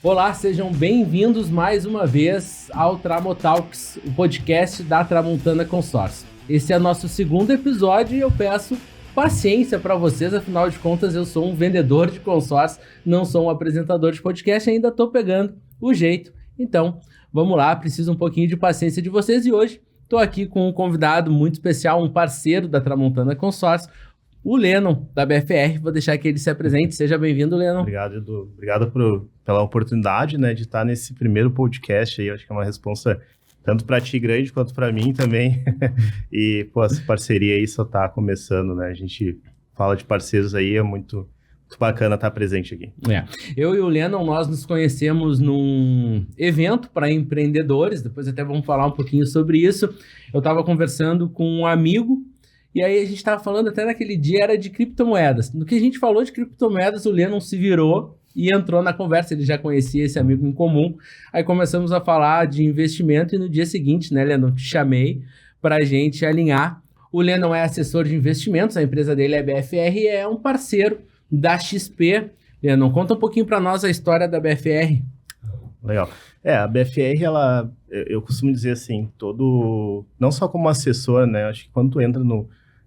Olá, sejam bem-vindos mais uma vez ao Tramotalks, o podcast da Tramontana Consórcio. Esse é nosso segundo episódio e eu peço paciência para vocês, afinal de contas eu sou um vendedor de consórcio, não sou um apresentador de podcast, ainda estou pegando o jeito. Então, vamos lá, preciso um pouquinho de paciência de vocês e hoje estou aqui com um convidado muito especial, um parceiro da Tramontana Consórcio, o Lennon, da BFR. Vou deixar que ele se apresente. Seja bem-vindo, Lennon. Obrigado, Edu. Obrigado pela oportunidade, né, de estar nesse primeiro podcast aí. Acho que é uma responsa tanto para ti grande quanto para mim também. E, pô, essa parceria aí só tá começando, né? A gente fala de parceiros aí, é muito bacana estar presente aqui. Eu e o Lennon, nós nos conhecemos num evento para empreendedores. Depois até vamos falar um pouquinho sobre isso. Eu estava conversando com um amigo e aí a gente estava falando, até naquele dia, era de criptomoedas. No que a gente falou de criptomoedas, o Lennon se virou e entrou na conversa. Ele já conhecia esse amigo em comum. Aí começamos a falar de investimento e no dia seguinte, né, Lennon, te chamei para a gente alinhar. O Lennon é assessor de investimentos, a empresa dele é BFR e é um parceiro da XP. Lennon, conta um pouquinho para nós a história da BFR. Legal. A BFR, eu costumo dizer assim, não só como assessor, né, acho que quando tu entra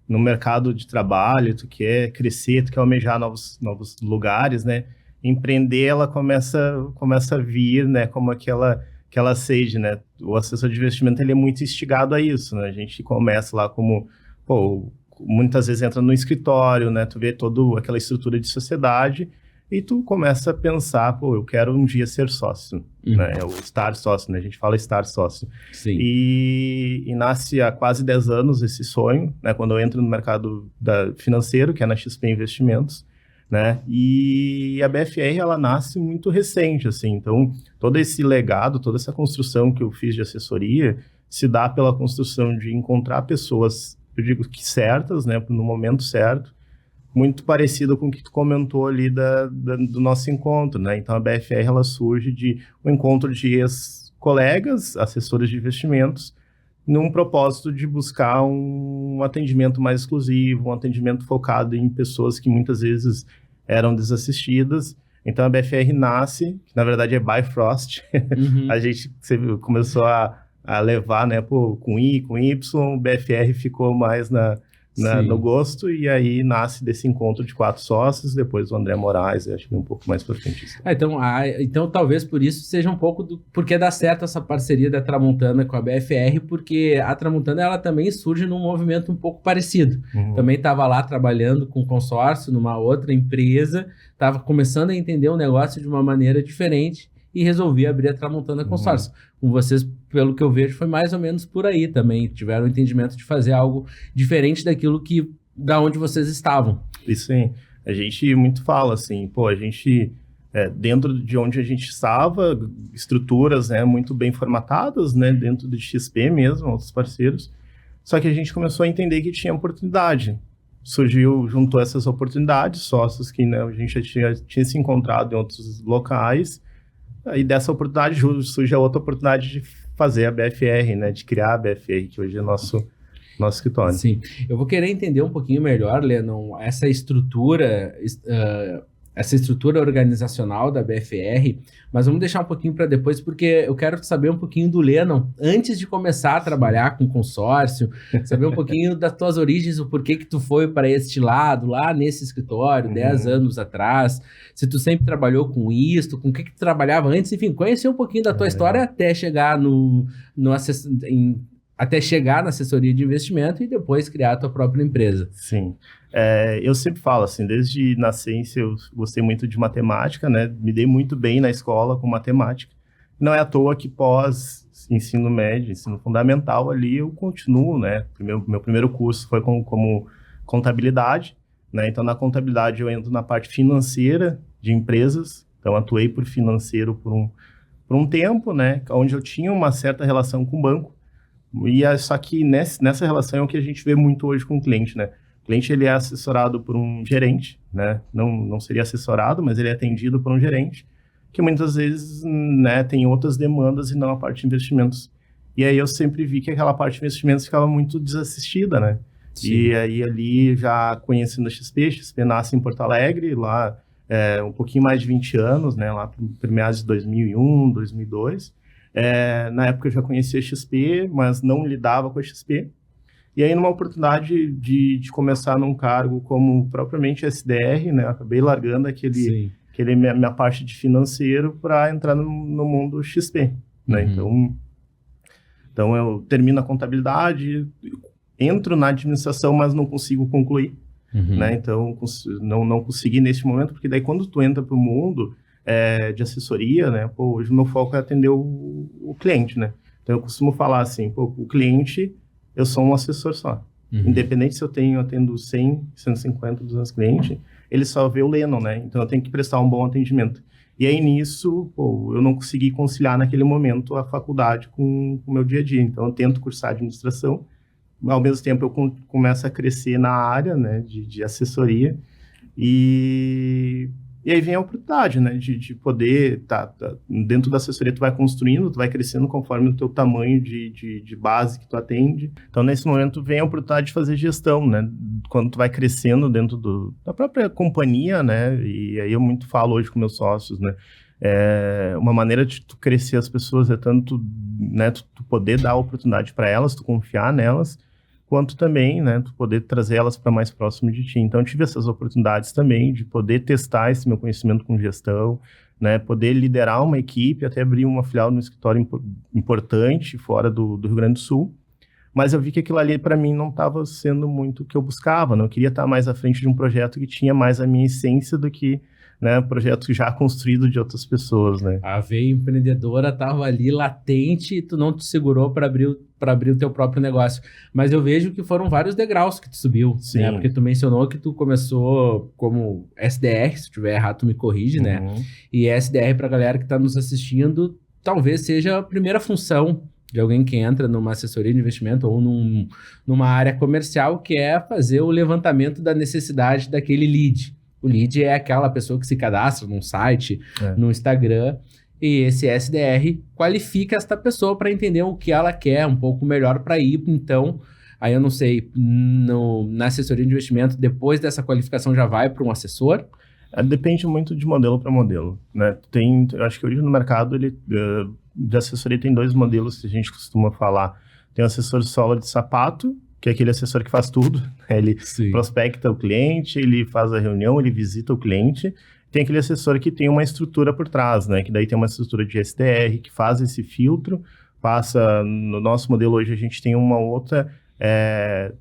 no mercado de trabalho, tu quer crescer, tu quer almejar novos lugares, né? Empreender, ela começa a vir, né? Como aquela sede, né? O assessor de investimento, ele é muito instigado a isso, né? A gente começa lá como, muitas vezes entra no escritório, né? Tu vê toda aquela estrutura de sociedade e tu começa a pensar, eu quero um dia ser sócio, né? É o estar sócio, né? A gente fala estar sócio. Sim. E nasce há quase 10 anos esse sonho, né? Quando eu entro no mercado financeiro, que é na XP Investimentos, né? E a BFR, ela nasce muito recente, assim. Então, todo esse legado, toda essa construção que eu fiz de assessoria, se dá pela construção de encontrar pessoas, eu digo que certas, né? No momento certo, muito parecido com o que tu comentou ali do nosso encontro, né? Então, a BFR, ela surge de um encontro de ex-colegas, assessores de investimentos, num propósito de buscar um atendimento mais exclusivo, um atendimento focado em pessoas que muitas vezes eram desassistidas. Então, a BFR nasce, que na verdade é Bifrost. A gente começou a levar, né, com I, com Y, o BFR ficou mais no gosto, e aí nasce desse encontro de 4 sócios, depois o André Moraes, acho que um pouco mais pra frente. Então talvez por isso seja um pouco porque dá certo essa parceria da Tramontana com a BFR, porque a Tramontana, ela também surge num movimento um pouco parecido. Também estava lá trabalhando com consórcio numa outra empresa, estava começando a entender o negócio de uma maneira diferente e resolvi abrir a Tramontana Consórcio. Com vocês, pelo que eu vejo, foi mais ou menos por aí também. Tiveram o entendimento de fazer algo diferente daquilo da onde vocês estavam. Isso sim. A gente muito fala assim, a gente, dentro de onde a gente estava, estruturas, né, muito bem formatadas, né, dentro do XP mesmo, outros parceiros, só que a gente começou a entender que tinha oportunidade. Juntou essas oportunidades, sócios que, né, a gente já tinha se encontrado em outros locais. Aí dessa oportunidade surge a outra oportunidade de fazer a BFR, né? De criar a BFR, que hoje é nosso escritório. Sim. Eu vou querer entender um pouquinho melhor, Lennon, essa estrutura organizacional da BFR, mas vamos deixar um pouquinho para depois, porque eu quero saber um pouquinho do Lennon, antes de começar a trabalhar com consórcio, saber um pouquinho das tuas origens, o porquê que tu foi para este lado, lá nesse escritório, 10 anos atrás, se tu sempre trabalhou com isso, com o que tu trabalhava antes, enfim, conhecer um pouquinho da tua história até chegar até chegar na assessoria de investimento e depois criar a tua própria empresa. Sim. Eu sempre falo assim, desde nascença eu gostei muito de matemática, né? Me dei muito bem na escola com matemática. Não é à toa que pós ensino médio, ensino fundamental ali, eu continuo, né? Meu primeiro curso foi como contabilidade, né? Então, na contabilidade eu entro na parte financeira de empresas. Então, atuei por financeiro por um tempo, né? Onde eu tinha uma certa relação com o banco. Só que nessa relação é o que a gente vê muito hoje com o cliente, né? O cliente, ele é assessorado por um gerente, né? Não seria assessorado, mas ele é atendido por um gerente, que muitas vezes, né, tem outras demandas e não a parte de investimentos. E aí eu sempre vi que aquela parte de investimentos ficava muito desassistida, né? Sim. E aí ali, já conhecendo a XP nasce em Porto Alegre, lá um pouquinho mais de 20 anos, né, lá por meados de 2001, 2002. Na época eu já conhecia a XP, mas não lidava com a XP. E aí, numa oportunidade de começar num cargo como propriamente SDR, né, eu acabei largando minha parte de financeiro para entrar no mundo XP, né? Então eu termino a contabilidade, entro na administração, mas não consigo concluir, né? Então não consegui nesse momento, porque daí quando tu entra para o mundo de assessoria, né? Hoje o meu foco é atender o cliente, né? Então eu costumo falar assim, o cliente, eu sou um assessor só. Independente se eu atendo 100, 150, 200 clientes, ele só vê o Lennon, né? Então eu tenho que prestar um bom atendimento. E aí nisso, eu não consegui conciliar naquele momento a faculdade com o meu dia a dia. Então eu tento cursar administração, ao mesmo tempo eu começo a crescer na área, né, de assessoria, e aí vem a oportunidade, né, de poder dentro da assessoria. Tu vai construindo, tu vai crescendo conforme o teu tamanho de base que tu atende. Então nesse momento vem a oportunidade de fazer gestão, né, quando tu vai crescendo dentro da própria companhia, né, e aí eu muito falo hoje com meus sócios, né, uma maneira de tu crescer as pessoas é tanto, né, tu poder dar a oportunidade para elas, tu confiar nelas, quanto também, né, tu poder trazer elas para mais próximo de ti. Então, eu tive essas oportunidades também de poder testar esse meu conhecimento com gestão, né, poder liderar uma equipe, até abrir uma filial num escritório importante fora do Rio Grande do Sul. Mas eu vi que aquilo ali, para mim, não estava sendo muito o que eu buscava, não. Eu queria estar mais à frente de um projeto que tinha mais a minha essência do que, né, projeto já construído de outras pessoas, né. A veia empreendedora estava ali latente e tu não te segurou para abrir o teu próprio negócio. Mas eu vejo que foram vários degraus que tu subiu, Sim. né? Porque tu mencionou que tu começou como SDR, se tiver errado tu me corrige, né? E SDR, para a galera que está nos assistindo, talvez seja a primeira função de alguém que entra numa assessoria de investimento ou numa área comercial, que é fazer o levantamento da necessidade daquele lead. O lead é aquela pessoa que se cadastra num site, no Instagram, e esse SDR qualifica esta pessoa para entender o que ela quer um pouco melhor para ir. Então, aí eu não sei, na assessoria de investimento, depois dessa qualificação já vai para um assessor? Depende muito de modelo para modelo, né? Eu acho que hoje no mercado de assessoria tem 2 modelos que a gente costuma falar. Tem o assessor solo de sapato, que é aquele assessor que faz tudo, né? Ele prospecta o cliente, ele faz a reunião, ele visita o cliente. Tem aquele assessor que tem uma estrutura por trás, né? Que daí tem uma estrutura de SDR, que faz esse filtro, no nosso modelo hoje a gente tem uma outra,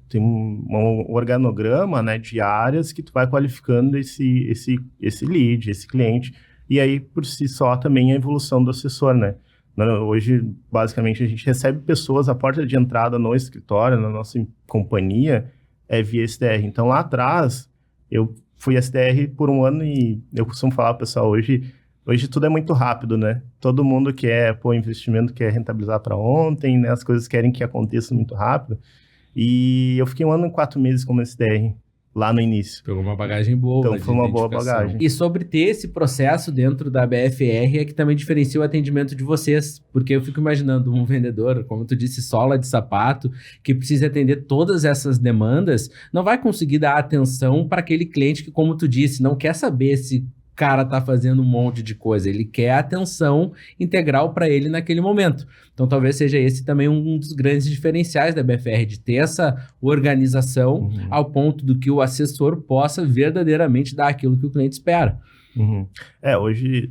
tem um organograma, né, de áreas que tu vai qualificando esse lead, esse cliente, e aí por si só também a evolução do assessor, né? Hoje, basicamente, a gente recebe pessoas, a porta de entrada no escritório, na nossa companhia, é via SDR. Então, lá atrás, eu fui SDR por 1 ano e eu costumo falar para o pessoal, hoje tudo é muito rápido, né? Todo mundo quer investimento, quer rentabilizar para ontem, né? As coisas querem que aconteça muito rápido. E eu fiquei 1 ano e 4 meses como SDR. Lá no início. Pegou uma bagagem boa. Então foi uma boa bagagem. E sobre ter esse processo dentro da BFR é que também diferencia o atendimento de vocês, porque eu fico imaginando um vendedor, como tu disse, sola de sapato, que precisa atender todas essas demandas, não vai conseguir dar atenção para aquele cliente que, como tu disse, não quer saber se o cara tá fazendo um monte de coisa, ele quer atenção integral para ele naquele momento. Então talvez seja esse também um dos grandes diferenciais da BFR, de ter essa organização ao ponto do que o assessor possa verdadeiramente dar aquilo que o cliente espera. Hoje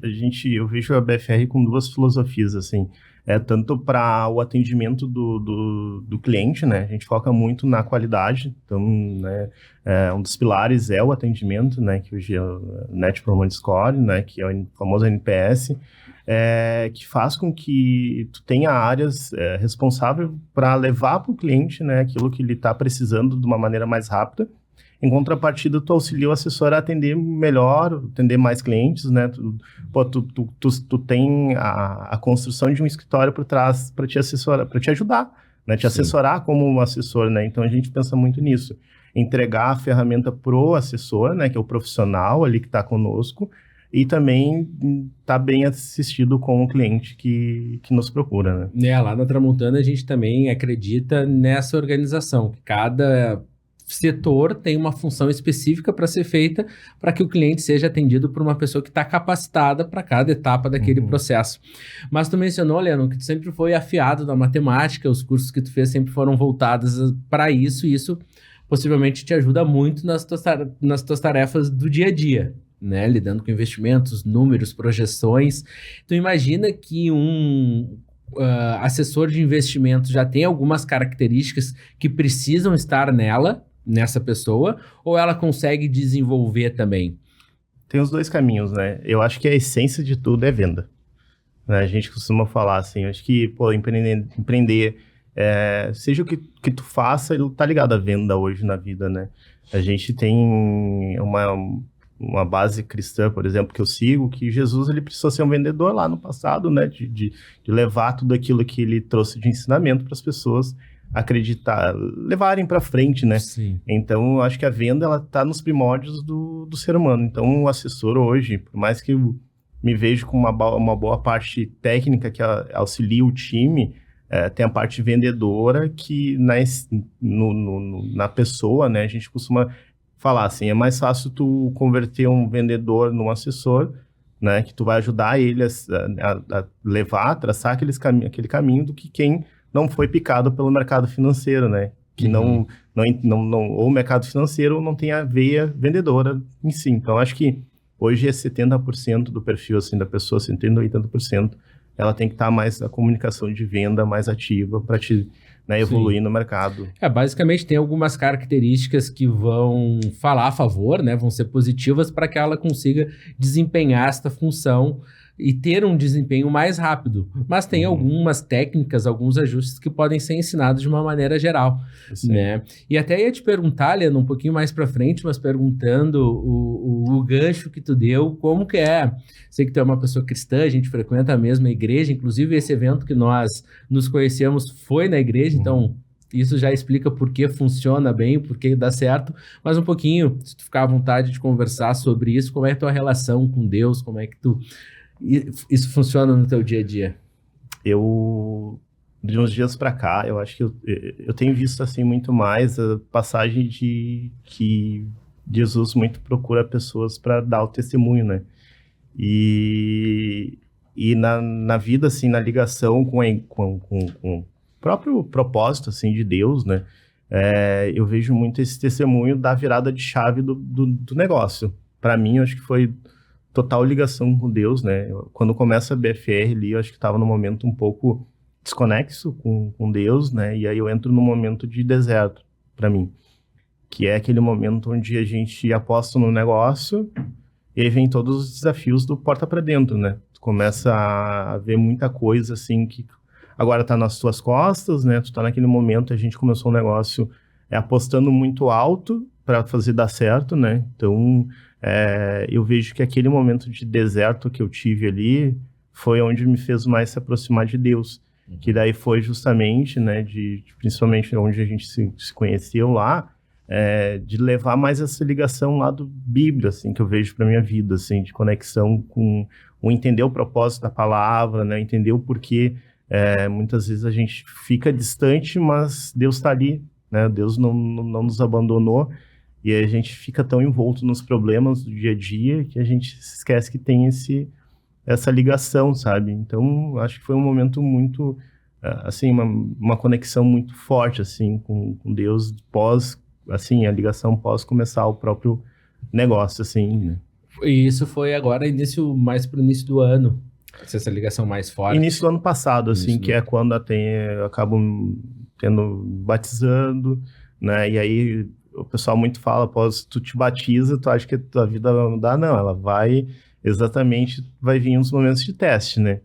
eu vejo a BFR com 2 filosofias, assim, tanto para o atendimento do cliente, né, a gente foca muito na qualidade, então, né, um dos pilares é o atendimento, né, que hoje é o Net Promoter Score, né, que é o famoso NPS, que faz com que tu tenha áreas responsáveis para levar para o cliente, né, aquilo que ele está precisando de uma maneira mais rápida. Em contrapartida, tu auxilia o assessor a atender melhor, atender mais clientes, né? Tu tem a construção de um escritório por trás para te assessorar, para te ajudar, né? Te assessorar como um assessor, né? Então, a gente pensa muito nisso. Entregar a ferramenta pro assessor, né? Que é o profissional ali que está conosco, e também tá bem assistido com o cliente que nos procura, né? Lá na Tramontana a gente também acredita nessa organização, que cada setor tem uma função específica para ser feita para que o cliente seja atendido por uma pessoa que está capacitada para cada etapa daquele processo. Mas tu mencionou, Leandro, que tu sempre foi afiado da matemática, os cursos que tu fez sempre foram voltados para isso, e isso possivelmente te ajuda muito nas tuas tarefas do dia a dia, né? Lidando com investimentos, números, projeções. Tu imagina que um assessor de investimentos já tem algumas características que precisam estar nessa pessoa, ou ela consegue desenvolver também? Tem os dois caminhos, né? Eu acho que a essência de tudo é venda. Né? A gente costuma falar assim, acho que, pô, empreender seja o que tu faça, ele tá ligado à venda hoje na vida, né? A gente tem uma base cristã, por exemplo, que eu sigo, que Jesus ele precisou ser um vendedor lá no passado, né? De levar tudo aquilo que ele trouxe de ensinamento para as pessoas acreditar, levarem para frente, né? Sim. Então, eu acho que a venda, ela tá nos primórdios do ser humano. Então, o assessor hoje, por mais que eu me vejo com uma boa parte técnica que auxilia o time, tem a parte vendedora que na pessoa, né? A gente costuma falar assim, é mais fácil tu converter um vendedor num assessor, né? Que tu vai ajudar ele a levar, a traçar aquele caminho do que quem não foi picado pelo mercado financeiro, né? Que não, ou o mercado financeiro não tem a veia vendedora em si. Então, acho que hoje é 70% do perfil assim, da pessoa, 70%, 80%, ela tem que estar mais a comunicação de venda mais ativa para te evoluir no mercado. Basicamente tem algumas características que vão falar a favor, né? Vão ser positivas para que ela consiga desempenhar esta função e ter um desempenho mais rápido. Mas tem algumas técnicas, alguns ajustes que podem ser ensinados de uma maneira geral, né? E até ia te perguntar, Leandro, um pouquinho mais para frente, mas perguntando o gancho que tu deu, como que é? Sei que tu é uma pessoa cristã, a gente frequenta a mesma igreja, inclusive esse evento que nós nos conhecemos foi na igreja, então isso já explica por que funciona bem, por que dá certo, mas um pouquinho, se tu ficar à vontade de conversar sobre isso, como é a tua relação com Deus, como é que isso funciona no teu dia a dia? De uns dias para cá, eu acho que eu tenho visto assim muito mais a passagem de que Jesus muito procura pessoas para dar o testemunho, né? E na vida, assim, na ligação com o próprio propósito, assim, de Deus, né? Eu vejo muito esse testemunho da virada de chave do negócio. Para mim, eu acho que foi total ligação com Deus, né? Quando começa a BFR ali, eu acho que estava num momento um pouco desconexo com Deus, né? E aí eu entro num momento de deserto, para mim. Que é aquele momento onde a gente aposta no negócio e aí vem todos os desafios do porta para dentro, né? Tu começa a ver muita coisa, assim, que agora tá nas tuas costas, né? Tu tá naquele momento, a gente começou um negócio apostando muito alto para fazer dar certo, né? Então, eu vejo que aquele momento de deserto que eu tive ali foi onde me fez mais se aproximar de Deus. Que daí foi justamente, né, principalmente onde a gente se conheceu lá, de levar mais essa ligação lá do Bíblia, assim, que eu vejo para minha vida, assim, de conexão com o entender o propósito da palavra, né, entender o porquê. Muitas vezes a gente fica distante, mas Deus está ali, né, Deus não nos abandonou, e a gente fica tão envolto nos problemas do dia a dia que a gente se esquece que tem essa ligação, sabe? Então, acho que foi um momento muito, assim, uma conexão muito forte, assim, com Deus assim, a ligação pós começar o próprio negócio, assim, né? E isso foi agora mais pro início do ano, essa ligação mais forte. Início do ano passado, assim, que é quando eu acabo batizando, né? E aí o pessoal muito fala, após tu te batiza, tu acha que a tua vida vai mudar? Não, ela vai vir uns momentos de teste, né?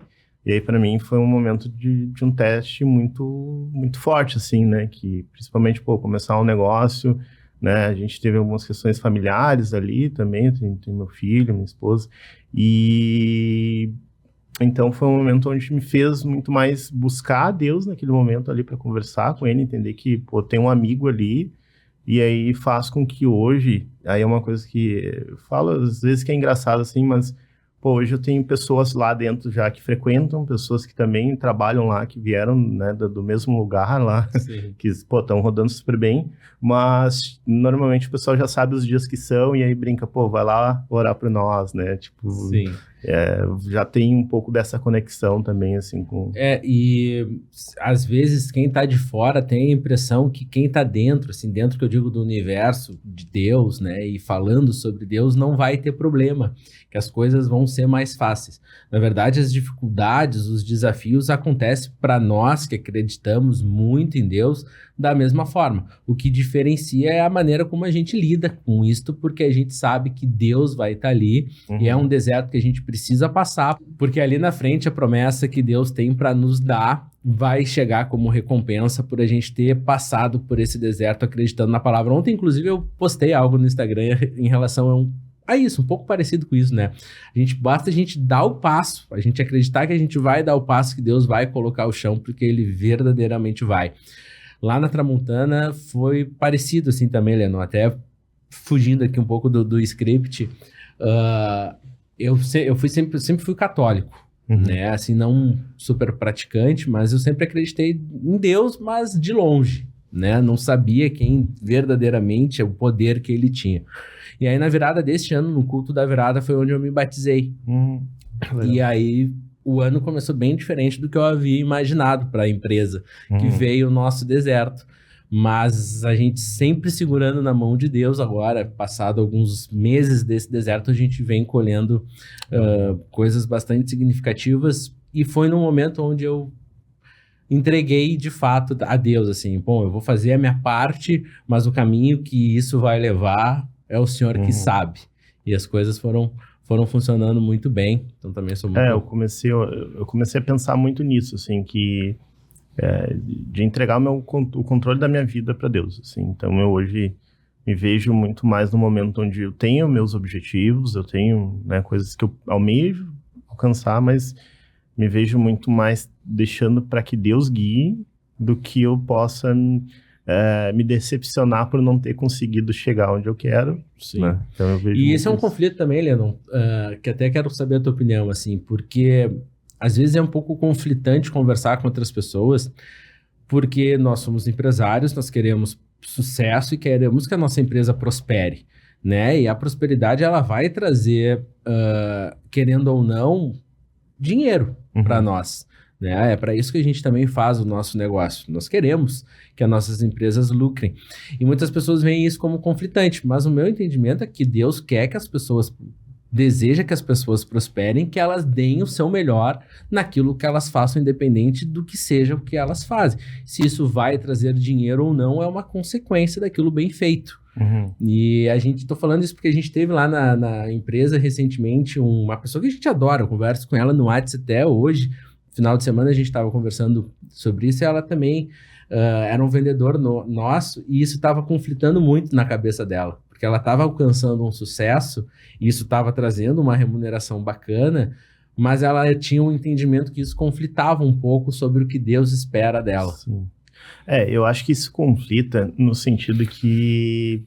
E aí, para mim, foi um momento de um teste muito, muito forte, assim, né? Que, principalmente, começar um negócio, né? A gente teve algumas questões familiares ali também, tem meu filho, minha esposa, e então foi um momento onde me fez muito mais buscar a Deus naquele momento ali para conversar com ele, entender que, tem um amigo ali, e aí faz com que hoje, aí é uma coisa que eu falo às vezes que é engraçado assim, mas Pô, hoje eu tenho pessoas lá dentro já que frequentam, pessoas que também trabalham lá, que vieram, né, do mesmo lugar lá, Sim. que, pô, estão rodando super bem, mas normalmente o pessoal já sabe os dias que são e aí brinca, pô, vai lá orar por nós, né? Tipo, Sim. já tem um pouco dessa conexão também, assim, com... E às vezes quem tá de fora tem a impressão que quem tá dentro, assim, dentro que eu digo do universo de Deus, né, e falando sobre Deus, não vai ter problema, que as coisas vão ser mais fáceis. Na verdade, as dificuldades, os desafios acontecem para nós que acreditamos muito em Deus da mesma forma. O que diferencia é a maneira como a gente lida com isto, porque a gente sabe que Deus vai estar ali e é um deserto que a gente precisa passar, porque ali na frente a promessa que Deus tem para nos dar vai chegar como recompensa por a gente ter passado por esse deserto acreditando na palavra. Ontem, inclusive, eu postei algo no Instagram em relação a isso, um pouco parecido com isso, né? Basta a gente dar o passo, a gente acreditar que a gente vai dar o passo, que Deus vai colocar o chão, porque Ele verdadeiramente vai. Lá na Tramontana foi parecido assim também, Lennon, até fugindo aqui um pouco do script, eu sempre fui católico, né? Assim, não super praticante, mas eu sempre acreditei em Deus, mas de longe, né? Não sabia quem verdadeiramente é o poder que ele tinha. E aí, na virada deste ano, no culto da virada, foi onde eu me batizei. E aí, o ano começou bem diferente do que eu havia imaginado para a empresa, que veio o nosso deserto. Mas a gente sempre segurando na mão de Deus agora, passado alguns meses desse deserto, a gente vem colhendo coisas bastante significativas. E foi no momento onde eu entreguei de fato a Deus, assim, bom, eu vou fazer a minha parte, mas o caminho que isso vai levar é o Senhor que sabe. E as coisas foram funcionando muito bem, então também sou muito... eu comecei a pensar muito nisso, assim, de entregar o controle da minha vida para Deus, assim. Então eu hoje me vejo muito mais no momento onde eu tenho meus objetivos, eu tenho, né, coisas que eu almejo alcançar, mas me vejo muito mais deixando para que Deus guie do que eu possa me decepcionar por não ter conseguido chegar onde eu quero. Sim. Né? Então eu vejo e esse é um conflito também, Lennon, que até quero saber a tua opinião, assim, porque às vezes é um pouco conflitante conversar com outras pessoas, porque nós somos empresários, nós queremos sucesso e queremos que a nossa empresa prospere, né? E a prosperidade, ela vai trazer, querendo ou não, dinheiro para nós, né? É para isso que a gente também faz o nosso negócio. Nós queremos que as nossas empresas lucrem. E muitas pessoas veem isso como conflitante, mas o meu entendimento é que Deus quer que as pessoas, deseja que as pessoas prosperem, que elas deem o seu melhor naquilo que elas façam, independente do que seja o que elas fazem. Se isso vai trazer dinheiro ou não, é uma consequência daquilo bem feito. E tô falando isso porque a gente teve lá na empresa recentemente uma pessoa que a gente adora, eu converso com ela no WhatsApp até hoje. Final de semana a gente estava conversando sobre isso e ela também era um vendedor nosso e isso estava conflitando muito na cabeça dela, porque ela estava alcançando um sucesso e isso estava trazendo uma remuneração bacana, mas ela tinha um entendimento que isso conflitava um pouco sobre o que Deus espera dela. Sim. Eu acho que isso conflita no sentido que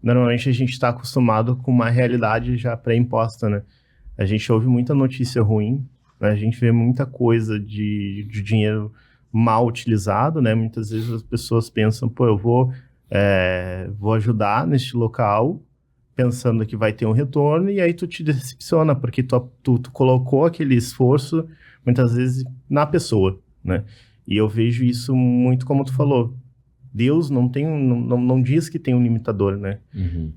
normalmente a gente está acostumado com uma realidade já pré-imposta, né? A gente ouve muita notícia ruim, né? A gente vê muita coisa de dinheiro mal utilizado, né? Muitas vezes as pessoas pensam, pô, eu vou ajudar neste local pensando que vai ter um retorno e aí tu te decepciona, porque tu colocou aquele esforço muitas vezes na pessoa, né? E eu vejo isso muito como tu falou. Deus não diz que tem um limitador, né?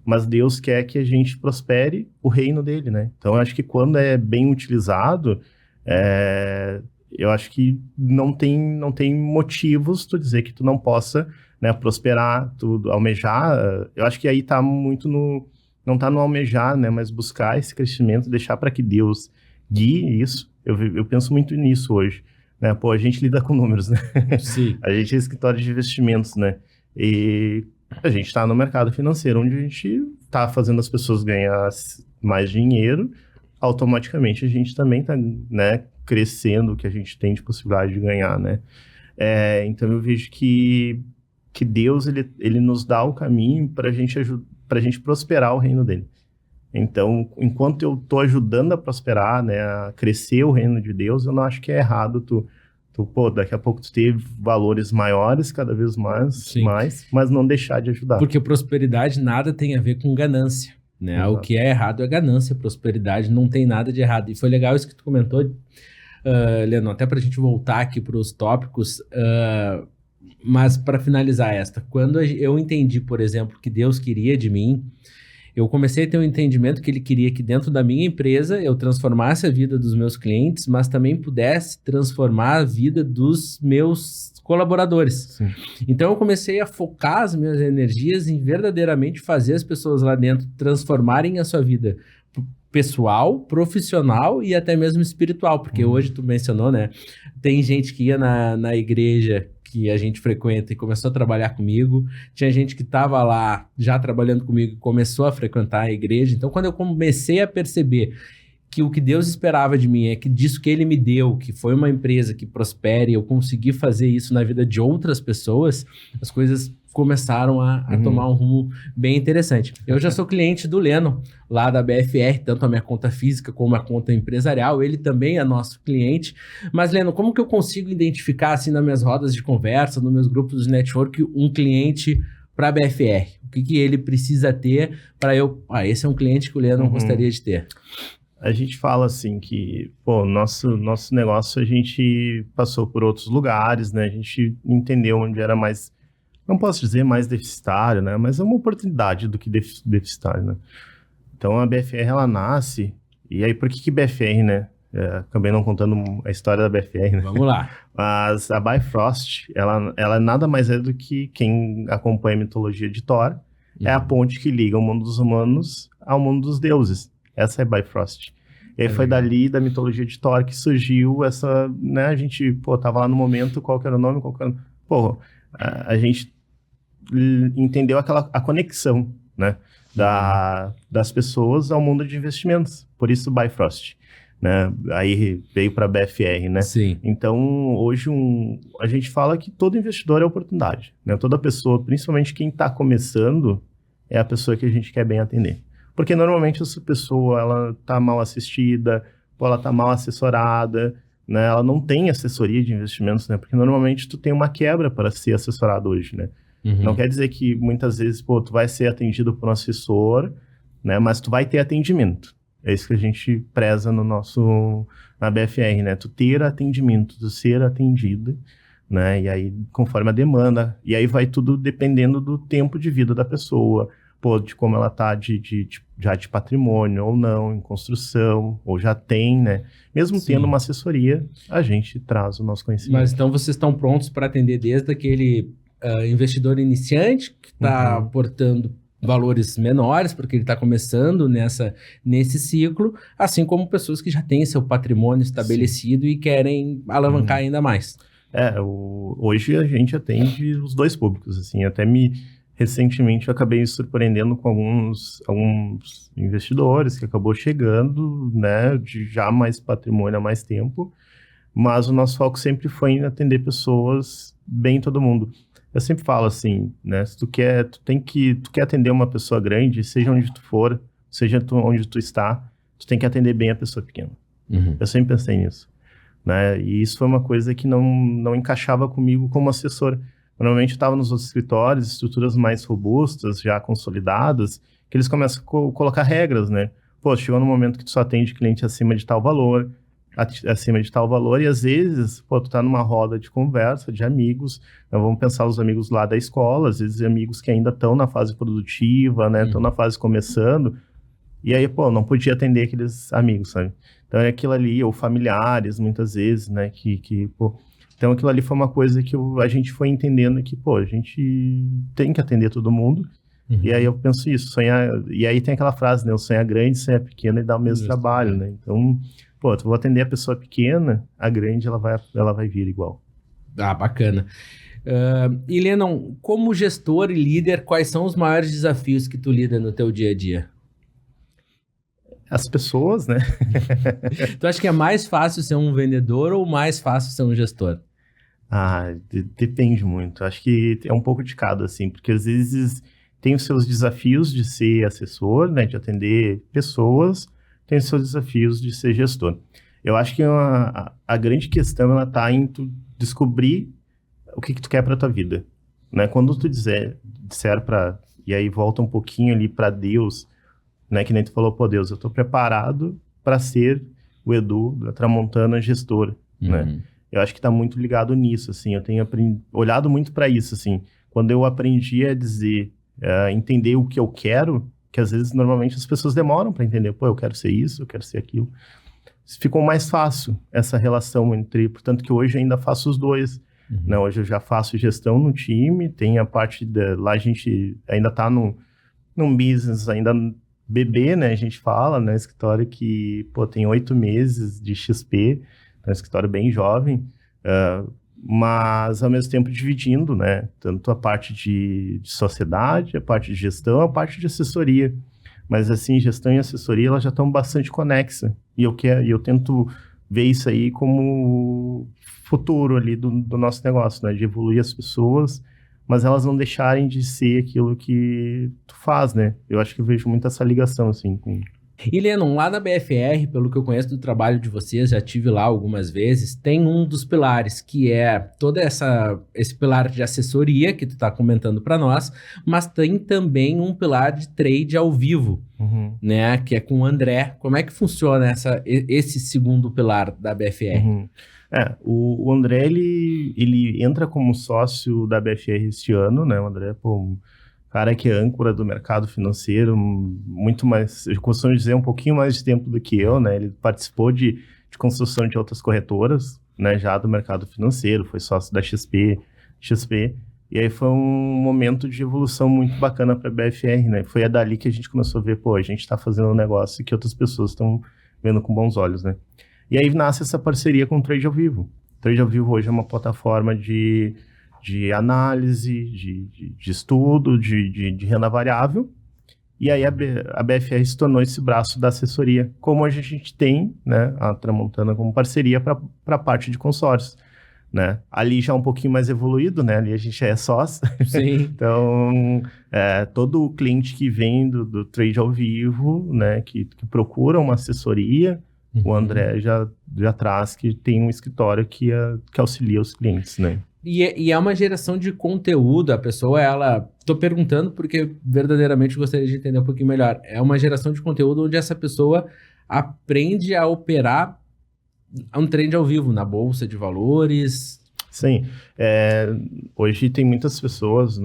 Mas Deus quer que a gente prospere o reino dele, né? Então, eu acho que quando é bem utilizado, eu acho que não tem motivos tu dizer que tu não possa, né, prosperar, tu almejar. Eu acho que aí tá muito não tá no almejar, né? Mas buscar esse crescimento, deixar para que Deus guie isso. Eu penso muito nisso hoje. Né? Pô, a gente lida com números, né? Sim. A gente é escritório de investimentos, né? E a gente está no mercado financeiro, onde a gente está fazendo as pessoas ganhar mais dinheiro, automaticamente a gente também está, né, crescendo o que a gente tem de possibilidade de ganhar, né? Então eu vejo que Deus, ele nos dá o caminho para a gente prosperar o reino dele. Então, enquanto eu estou ajudando a prosperar, né, a crescer o reino de Deus, eu não acho que é errado pô, daqui a pouco tu ter valores maiores, cada vez mais, mas não deixar de ajudar. Porque prosperidade nada tem a ver com ganância, né? Exato. O que é errado é ganância, prosperidade não tem nada de errado. E foi legal isso que tu comentou, Leandro, até para a gente voltar aqui para os tópicos, mas para finalizar quando eu entendi, por exemplo, que Deus queria de mim, eu comecei a ter um entendimento que ele queria que dentro da minha empresa eu transformasse a vida dos meus clientes, mas também pudesse transformar a vida dos meus colaboradores. Sim. Então eu comecei a focar as minhas energias em verdadeiramente fazer as pessoas lá dentro transformarem a sua vida pessoal, profissional e até mesmo espiritual, porque hoje tu mencionou, né? Tem gente que ia na igreja que a gente frequenta e começou a trabalhar comigo, tinha gente que estava lá já trabalhando comigo e começou a frequentar a igreja. Então, quando eu comecei a perceber que o que Deus esperava de mim é que disso que Ele me deu, que foi uma empresa que prospere, eu consegui fazer isso na vida de outras pessoas, as coisas começaram a tomar um rumo bem interessante. Eu já sou cliente do Leno, lá da BFR, tanto a minha conta física como a conta empresarial, ele também é nosso cliente. Mas, Leno, como que eu consigo identificar, assim, nas minhas rodas de conversa, nos meus grupos de network, um cliente para a BFR? O que ele precisa ter para esse é um cliente que o Leno gostaria de ter? A gente fala assim que, pô, nosso negócio a gente passou por outros lugares, né? A gente entendeu onde era mais, não posso dizer mais deficitário, né? Mas é uma oportunidade do que deficitário, né? Então a BFR, ela nasce, e aí por que BFR, né? Acabei não contando a história da BFR, né? Vamos lá. Mas a Bifrost, ela nada mais é do que quem acompanha a mitologia de Thor, é a ponte que liga o mundo dos humanos ao mundo dos deuses. Essa é Bifrost. E aí foi dali, da mitologia de Thor, que surgiu essa, né, a gente, pô, tava lá no momento, qual que era o nome, pô, a gente entendeu a conexão, né, das pessoas ao mundo de investimentos, por isso Bifrost, né, aí veio para BFR, né. Sim. Então, hoje a gente fala que todo investidor é oportunidade, né, toda pessoa, principalmente quem está começando, é a pessoa que a gente quer bem atender. Porque normalmente essa pessoa, ela tá mal assistida, ou ela tá mal assessorada, né? Ela não tem assessoria de investimentos, né? Porque normalmente tu tem uma quebra para ser assessorado hoje, né? Não quer dizer que muitas vezes, pô, tu vai ser atendido por um assessor, né? Mas tu vai ter atendimento. É isso que a gente preza na BFR, né? Tu ter atendimento, tu ser atendida, né? E aí, conforme a demanda, e aí vai tudo dependendo do tempo de vida da pessoa, pô, de como ela tá já de patrimônio ou não, em construção, ou já tem, né? Mesmo tendo uma assessoria, a gente traz o nosso conhecimento. Mas então vocês estão prontos para atender desde aquele investidor iniciante que está aportando valores menores, porque ele está começando nesse ciclo, assim como pessoas que já têm seu patrimônio estabelecido e querem alavancar ainda mais. Hoje a gente atende os dois públicos, assim, recentemente eu acabei me surpreendendo com alguns investidores que acabou chegando, né, de já mais patrimônio há mais tempo, mas o nosso foco sempre foi em atender pessoas bem, todo mundo. Eu sempre falo assim, né, se tu quer atender uma pessoa grande, seja onde tu for, seja onde tu está, tu tem que atender bem a pessoa pequena. Eu sempre pensei nisso, né, e isso foi uma coisa que não encaixava comigo como assessor. Normalmente eu estava nos outros escritórios, estruturas mais robustas, já consolidadas, que eles começam a colocar regras, né? Pô, chegou no momento que tu só atende cliente acima de tal valor, e às vezes, pô, tu tá numa roda de conversa, de amigos, né? Vamos pensar os amigos lá da escola, às vezes amigos que ainda estão na fase produtiva, né? Estão na fase começando, e aí, pô, não podia atender aqueles amigos, sabe? Então é aquilo ali, ou familiares, muitas vezes, né? Pô... Então, aquilo ali foi uma coisa que a gente foi entendendo que, pô, a gente tem que atender todo mundo. E aí eu penso isso, sonhar... E aí tem aquela frase, né? O sonhar grande, sonhar pequeno e dá o mesmo trabalho, né? Então, pô, eu vou atender a pessoa pequena, a grande, ela vai vir igual. Ah, bacana. E, Lennon, como gestor e líder, quais são os maiores desafios que tu lida no teu dia a dia? As pessoas, né? Tu acha que é mais fácil ser um vendedor ou mais fácil ser um gestor? Depende muito. Acho que é um pouco de cada, assim, porque às vezes tem os seus desafios de ser assessor, né, de atender pessoas, tem os seus desafios de ser gestor. Eu acho que a grande questão, ela tá em tu descobrir o que tu quer para tua vida, né? Quando tu disser para, e aí volta um pouquinho ali para Deus, né, que nem tu falou, pô, Deus, eu tô preparado para ser o Edu da Tramontana gestor, né? Eu acho que tá muito ligado nisso, assim, eu tenho olhado muito para isso, assim, quando eu aprendi a dizer, entender o que eu quero, que às vezes, normalmente, as pessoas demoram para entender, pô, eu quero ser isso, eu quero ser aquilo. Ficou mais fácil essa relação entre, portanto, que hoje eu ainda faço os dois, né? Hoje eu já faço gestão no time, tem a parte lá a gente ainda tá num business ainda bebê, né? A gente fala, né? Escritório que, pô, tem 8 meses de XP, é um escritório bem jovem, mas ao mesmo tempo dividindo, né? Tanto a parte de sociedade, a parte de gestão, a parte de assessoria. Mas assim, gestão e assessoria, elas já estão bastante conexas. E eu tento ver isso aí como futuro ali do nosso negócio, né? De evoluir as pessoas, mas elas não deixarem de ser aquilo que tu faz, né? Eu acho que eu vejo muito essa ligação, assim, com... E, Lennon, lá na BFR, pelo que eu conheço do trabalho de vocês, já tive lá algumas vezes, tem um dos pilares, que é todo esse pilar de assessoria, que tu tá comentando para nós, mas tem também um pilar de trade ao vivo, né, que é com o André. Como é que funciona esse segundo pilar da BFR? O André, ele entra como sócio da BFR este ano, né, o André, pô, cara que é âncora do mercado financeiro, muito mais, eu costumo dizer, um pouquinho mais de tempo do que eu, né? Ele participou de construção de outras corretoras, né? Já do mercado financeiro, foi sócio da XP, e aí foi um momento de evolução muito bacana para a BFR, né? Foi dali que a gente começou a ver, pô, a gente está fazendo um negócio que outras pessoas estão vendo com bons olhos, né? E aí nasce essa parceria com o Trade ao Vivo. O Trade ao Vivo hoje é uma plataforma de análise, de estudo, de renda variável, e aí a BFR se tornou esse braço da assessoria, como hoje a gente tem, né, a Tramontana como parceria para a parte de consórcios, né? Ali já um pouquinho mais evoluído, né? Ali a gente é sócio. Sim. Então, todo o cliente que vem do Trade ao Vivo, né, que procura uma assessoria, o André já traz que tem um escritório que auxilia os clientes, né? E é uma geração de conteúdo, a pessoa, tô perguntando porque verdadeiramente gostaria de entender um pouquinho melhor. É uma geração de conteúdo onde essa pessoa aprende a operar um trade ao vivo na bolsa de valores. Sim, hoje tem muitas pessoas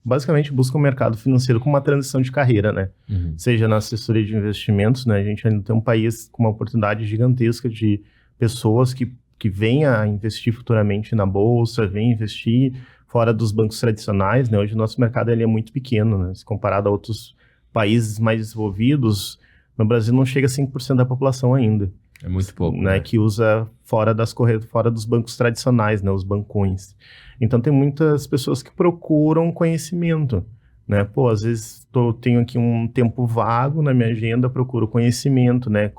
basicamente buscam o mercado financeiro como uma transição de carreira, né? Seja na assessoria de investimentos, né? A gente ainda tem um país com uma oportunidade gigantesca de pessoas que venha a investir futuramente na bolsa, venha investir fora dos bancos tradicionais, né? Hoje o nosso mercado ele é muito pequeno, né? Se comparado a outros países mais desenvolvidos, no Brasil não chega a 5% da população ainda. É muito pouco, né? Que usa fora dos bancos tradicionais, né? Os bancões. Então tem muitas pessoas que procuram conhecimento, né? Pô, às vezes tenho aqui um tempo vago na minha agenda, procuro conhecimento, né?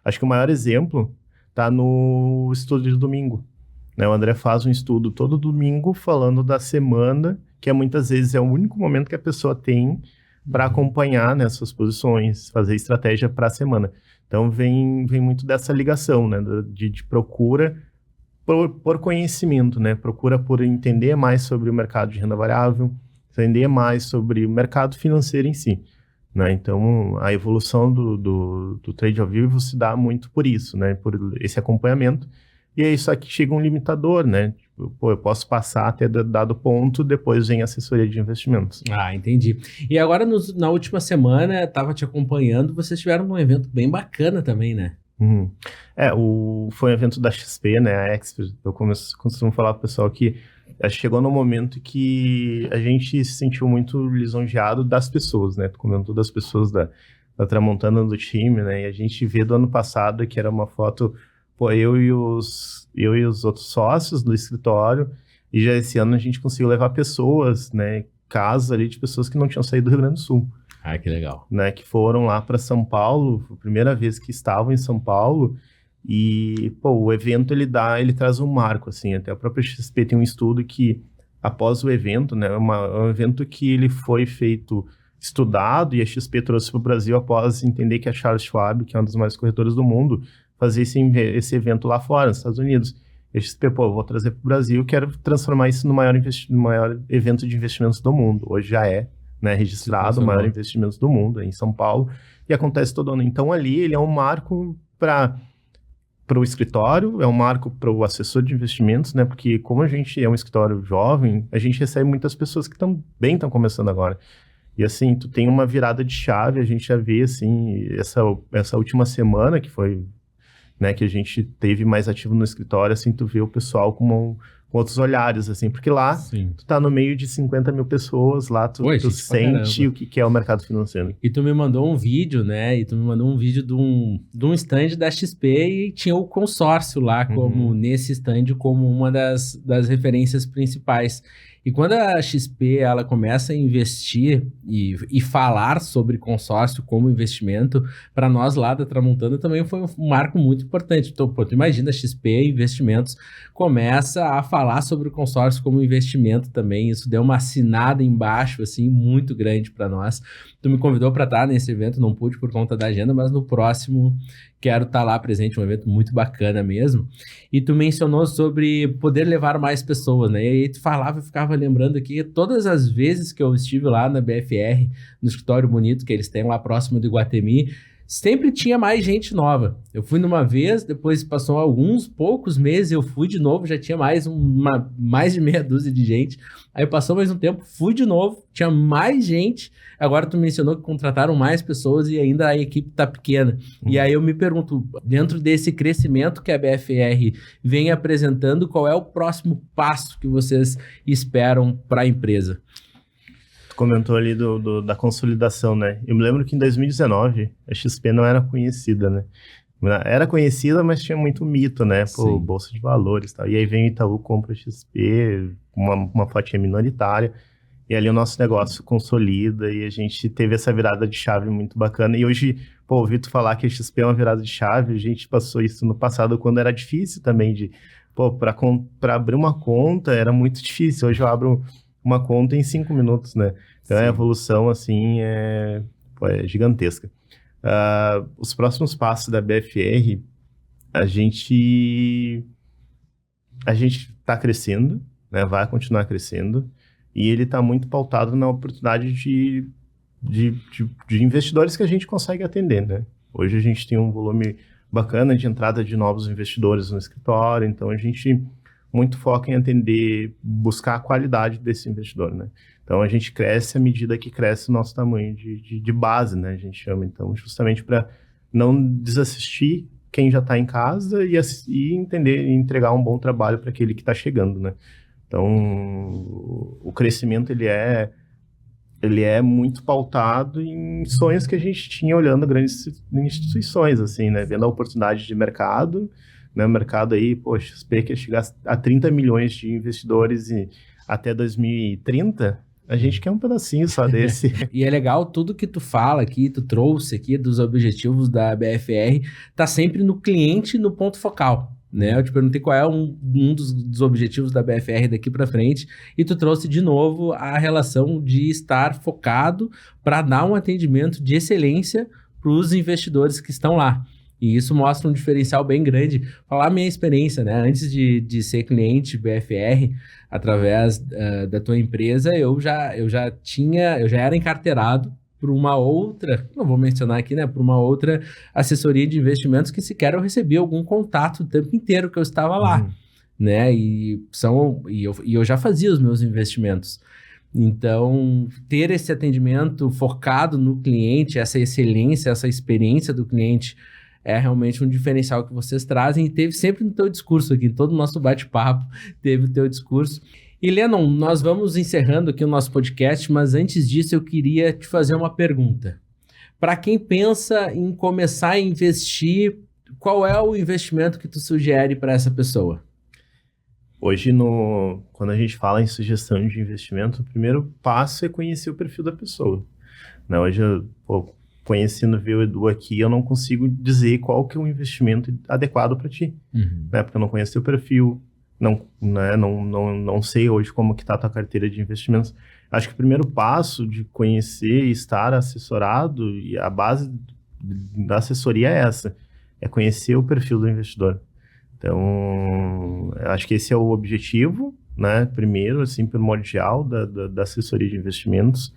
Acho que o maior exemplo tá no estudo de domingo, né? O André faz um estudo todo domingo falando da semana, que muitas vezes é o único momento que a pessoa tem para acompanhar, né, suas posições, fazer estratégia para a semana. Então vem muito dessa ligação, né, de procura por conhecimento, né? Procura por entender mais sobre o mercado de renda variável, entender mais sobre o mercado financeiro em si. Né? Então, a evolução do trade ao vivo se dá muito por isso, né? Por esse acompanhamento. E é isso aqui chega um limitador, né? Tipo, pô, eu posso passar até dado ponto, depois vem assessoria de investimentos. Ah, entendi. E agora, na última semana, estava te acompanhando, vocês tiveram um evento bem bacana também, né? Foi um evento da XP, né? A Expo. Eu costumo falar para o pessoal que chegou no momento que a gente se sentiu muito lisonjeado das pessoas, né? Tu comentou das pessoas da Tramontana do time, né? E a gente vê do ano passado que era uma foto, pô, eu e os outros sócios do escritório, e já esse ano a gente conseguiu levar pessoas, né? Casos ali de pessoas que não tinham saído do Rio Grande do Sul. Ah, que legal. Né? Que foram lá para São Paulo, a primeira vez que estavam em São Paulo. E, pô, o evento ele traz um marco, assim, até a própria XP tem um estudo que após o evento, né? É um evento que ele foi feito, estudado, e a XP trouxe para o Brasil após entender que a Charles Schwab, que é uma das maiores corretoras do mundo, fazia esse evento lá fora, nos Estados Unidos. E a XP, vou trazer para o Brasil, quero transformar isso no maior evento de investimentos do mundo. Hoje já é, né, registrado o maior investimento do mundo, em São Paulo, e acontece todo ano. Então ali ele é um marco para o escritório, é um marco para o assessor de investimentos, né? Porque como a gente é um escritório jovem, a gente recebe muitas pessoas que estão começando agora. E assim, tu tem uma virada de chave, a gente já vê assim, essa última semana que foi, né, que a gente teve mais ativo no escritório, assim, tu vê o pessoal com outros olhares, assim, porque lá tu tá no meio de 50 mil pessoas, lá tu sente o que é o mercado financeiro. E tu me mandou um vídeo, né, de um stand da XP e tinha o consórcio lá, como nesse stand, como uma das referências principais. E quando a XP ela começa a investir e falar sobre consórcio como investimento, para nós lá da Tramontana também foi um marco muito importante. Então, tu imagina, a XP Investimentos começa a falar sobre o consórcio como investimento também. Isso deu uma assinada embaixo, assim, muito grande para nós. Tu me convidou para estar nesse evento, não pude por conta da agenda, mas no próximo quero estar lá presente, um evento muito bacana mesmo. E tu mencionou sobre poder levar mais pessoas, né? E aí tu falava, eu ficava lembrando aqui, todas as vezes que eu estive lá na BFR, no escritório bonito que eles têm lá próximo do Iguatemi, sempre tinha mais gente nova. Eu fui numa vez, depois passou alguns poucos meses, eu fui de novo, já tinha mais de meia dúzia de gente. Aí passou mais um tempo, fui de novo, tinha mais gente. Agora tu mencionou que contrataram mais pessoas e ainda a equipe tá pequena. E aí eu me pergunto, dentro desse crescimento que a BFR vem apresentando, qual é o próximo passo que vocês esperam para a empresa? Comentou ali da consolidação, né? Eu me lembro que em 2019 a XP não era conhecida, né? Era conhecida, mas tinha muito mito, né? Pô, bolsa de valores e tal. E aí vem o Itaú, compra a XP, uma fatia minoritária, e ali o nosso negócio consolida e a gente teve essa virada de chave muito bacana. E hoje, ouvi tu falar que a XP é uma virada de chave, a gente passou isso no passado quando era difícil também para abrir uma conta era muito difícil. Hoje eu abro uma conta em 5 minutos, né? Então a evolução, assim, é gigantesca. Os próximos passos da BFR, a gente está crescendo, né? Vai continuar crescendo, e ele está muito pautado na oportunidade de investidores que a gente consegue atender, né? Hoje a gente tem um volume bacana de entrada de novos investidores no escritório, então a gente muito foca em atender, buscar a qualidade desse investidor, né? Então, a gente cresce à medida que cresce o nosso tamanho de base, né? A gente chama, então, justamente para não desassistir quem já está em casa e entender e entregar um bom trabalho para aquele que está chegando, né? Então, o crescimento, ele é muito pautado em sonhos que a gente tinha olhando grandes instituições, assim, né? Vendo a oportunidade de mercado, né? O mercado aí, XP quer chegar a 30 milhões de investidores até 2030, a gente quer um pedacinho só desse. E é legal, tudo que tu fala aqui, tu trouxe aqui dos objetivos da BFR, tá sempre no cliente, no ponto focal, né? Eu te perguntei qual é um dos objetivos da BFR daqui para frente, e tu trouxe de novo a relação de estar focado para dar um atendimento de excelência para os investidores que estão lá. E isso mostra um diferencial bem grande. Falar a minha experiência, né? Antes de ser cliente BFR, através da tua empresa, eu já era encarteirado por uma outra, não vou mencionar aqui, né? Por uma outra assessoria de investimentos que sequer eu recebia algum contato o tempo inteiro que eu estava lá, né? E eu já fazia os meus investimentos. Então, ter esse atendimento focado no cliente, essa excelência, essa experiência do cliente, é realmente um diferencial que vocês trazem, e teve sempre no teu discurso aqui, em todo o nosso bate-papo teve o teu discurso. E Lennon, nós vamos encerrando aqui o nosso podcast, mas antes disso eu queria te fazer uma pergunta. Para quem pensa em começar a investir, qual é o investimento que tu sugere para essa pessoa? Hoje, quando a gente fala em sugestão de investimento, o primeiro passo é conhecer o perfil da pessoa, né? Hoje, conhecendo o Edu aqui, eu não consigo dizer qual que é o investimento adequado para ti, né? Porque eu não conheço teu perfil, não sei hoje como que está a tua carteira de investimentos. Acho que o primeiro passo de conhecer e estar assessorado, e a base da assessoria é essa, é conhecer o perfil do investidor. Então, acho que esse é o objetivo, né? Primeiro, assim, primordial da assessoria de investimentos.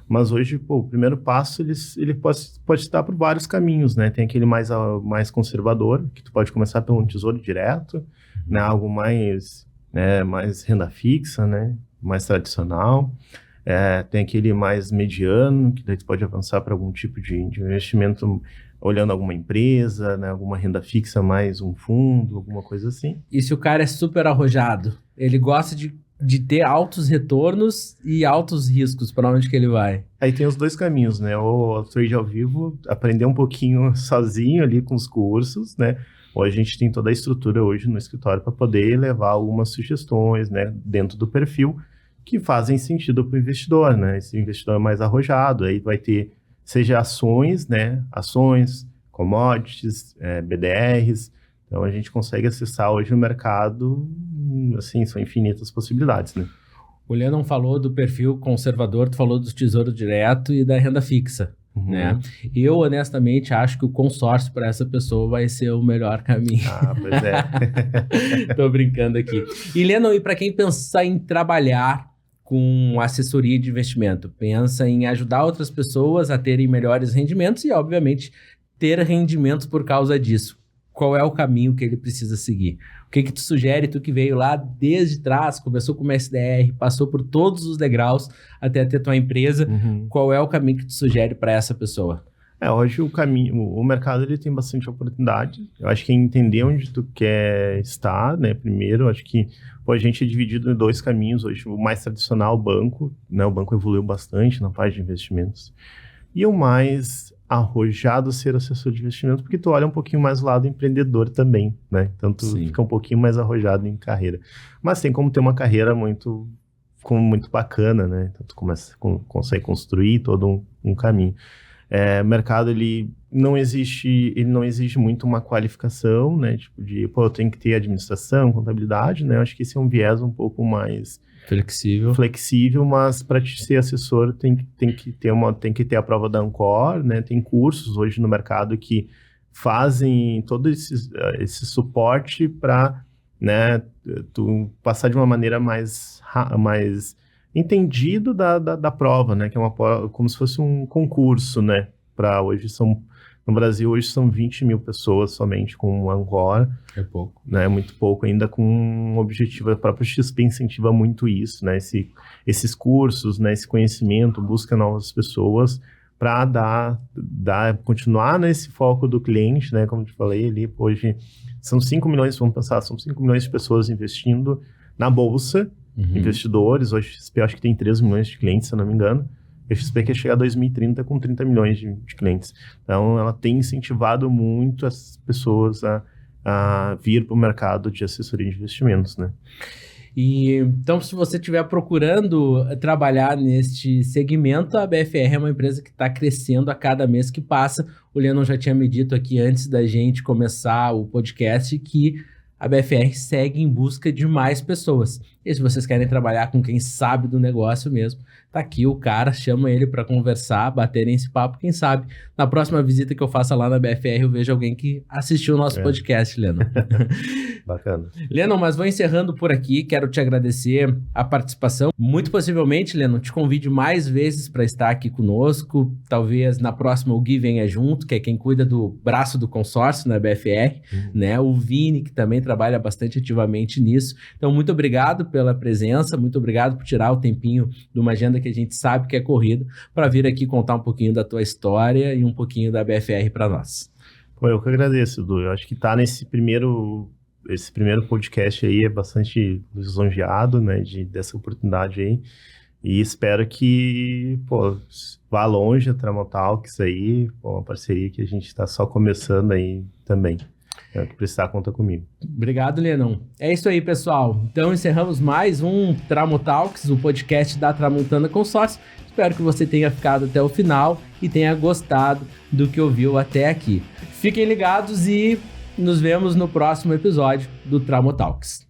Mas hoje, o primeiro passo, ele pode estar por vários caminhos, né? Tem aquele mais conservador, que tu pode começar pelo tesouro direto, né? Algo mais renda fixa, né? Mais tradicional. Tem aquele mais mediano, que daí tu pode avançar para algum tipo de investimento, olhando alguma empresa, né? Alguma renda fixa mais um fundo, alguma coisa assim. E se o cara é super arrojado, ele gosta de ter altos retornos e altos riscos, para onde que ele vai? Aí tem os dois caminhos, né? Ou trade ao vivo, aprender um pouquinho sozinho ali com os cursos, né? Ou a gente tem toda a estrutura hoje no escritório para poder levar algumas sugestões, né? Dentro do perfil que fazem sentido para o investidor, né? Esse investidor mais arrojado, aí vai ter, seja ações, né? Ações, commodities, BDRs. Então, a gente consegue acessar hoje o mercado, assim, são infinitas possibilidades, né? O Lennon falou do perfil conservador, tu falou do tesouro direto e da renda fixa, né? Eu, honestamente, acho que o consórcio para essa pessoa vai ser o melhor caminho. Ah, pois é. Tô brincando aqui. E, Lennon, e para quem pensa em trabalhar com assessoria de investimento, pensa em ajudar outras pessoas a terem melhores rendimentos e, obviamente, ter rendimentos por causa disso. Qual é o caminho que ele precisa seguir? O que tu sugere, tu que veio lá desde trás, começou com uma SDR, passou por todos os degraus até ter tua empresa, qual é o caminho que tu sugere para essa pessoa? Hoje o mercado ele tem bastante oportunidade. Eu acho que é entender onde tu quer estar, né? Primeiro, acho que a gente é dividido em dois caminhos hoje. O mais tradicional, o banco, né? O banco evoluiu bastante na parte de investimentos. E o mais arrojado ser assessor de investimentos, porque tu olha um pouquinho mais o lado empreendedor também, né? Então tu fica um pouquinho mais arrojado em carreira. Mas tem como ter uma carreira muito bacana, né? Então tu consegue construir todo um caminho. O mercado, ele não exige muito uma qualificação, né? Tipo eu tenho que ter administração, contabilidade, né? Eu acho que esse é um viés um pouco mais flexível, mas para ser assessor tem que ter a prova da Ancor, né? Tem cursos hoje no mercado que fazem todo esse suporte para, né, tu passar de uma maneira mais entendido da prova, né? Que é como se fosse um concurso, né? No Brasil, hoje são 20 mil pessoas somente com o Ancor. É pouco. Né? Muito pouco, ainda com um objetivo. A própria XP incentiva muito isso, né? Esses cursos, né? Esse conhecimento, busca novas pessoas para continuar nesse foco do cliente, né? Como eu te falei ali, hoje são 5 milhões, vamos pensar, são 5 milhões de pessoas investindo na Bolsa, investidores. Hoje a XP acho que tem 3 milhões de clientes, se eu não me engano. A XP quer chegar a 2030 com 30 milhões de clientes. Então, ela tem incentivado muito as pessoas a vir para o mercado de assessoria de investimentos, né? E, então, se você estiver procurando trabalhar neste segmento, a BFR é uma empresa que está crescendo a cada mês que passa. O Lennon já tinha me dito aqui antes da gente começar o podcast que a BFR segue em busca de mais pessoas. E se vocês querem trabalhar com quem sabe do negócio mesmo, tá aqui o cara, chama ele para conversar, baterem esse papo, quem sabe na próxima visita que eu faça lá na BFR eu vejo alguém que assistiu o nosso podcast, Lennon. Bacana. Lennon, mas vou encerrando por aqui, quero te agradecer a participação. Muito possivelmente, Lennon, te convide mais vezes para estar aqui conosco, talvez na próxima o Gui venha junto, que é quem cuida do braço do consórcio na BFR, né? O Vini, que também trabalha bastante ativamente nisso. Então, muito obrigado pela presença, muito obrigado por tirar o tempinho de uma agenda que a gente sabe que é corrida, para vir aqui contar um pouquinho da tua história e um pouquinho da BFR para nós. Eu que agradeço, Edu. Eu acho que tá nesse primeiro podcast aí é bastante lisonjeado, né, dessa oportunidade aí, e espero que, vá longe a Tramotalks aí, uma parceria que a gente está só começando aí também. É que precisar, conta comigo. Obrigado, Lennon. É isso aí, pessoal. Então, encerramos mais um Tramotalks, o podcast da Tramontana Consórcio. Espero que você tenha ficado até o final e tenha gostado do que ouviu até aqui. Fiquem ligados e nos vemos no próximo episódio do Tramotalks.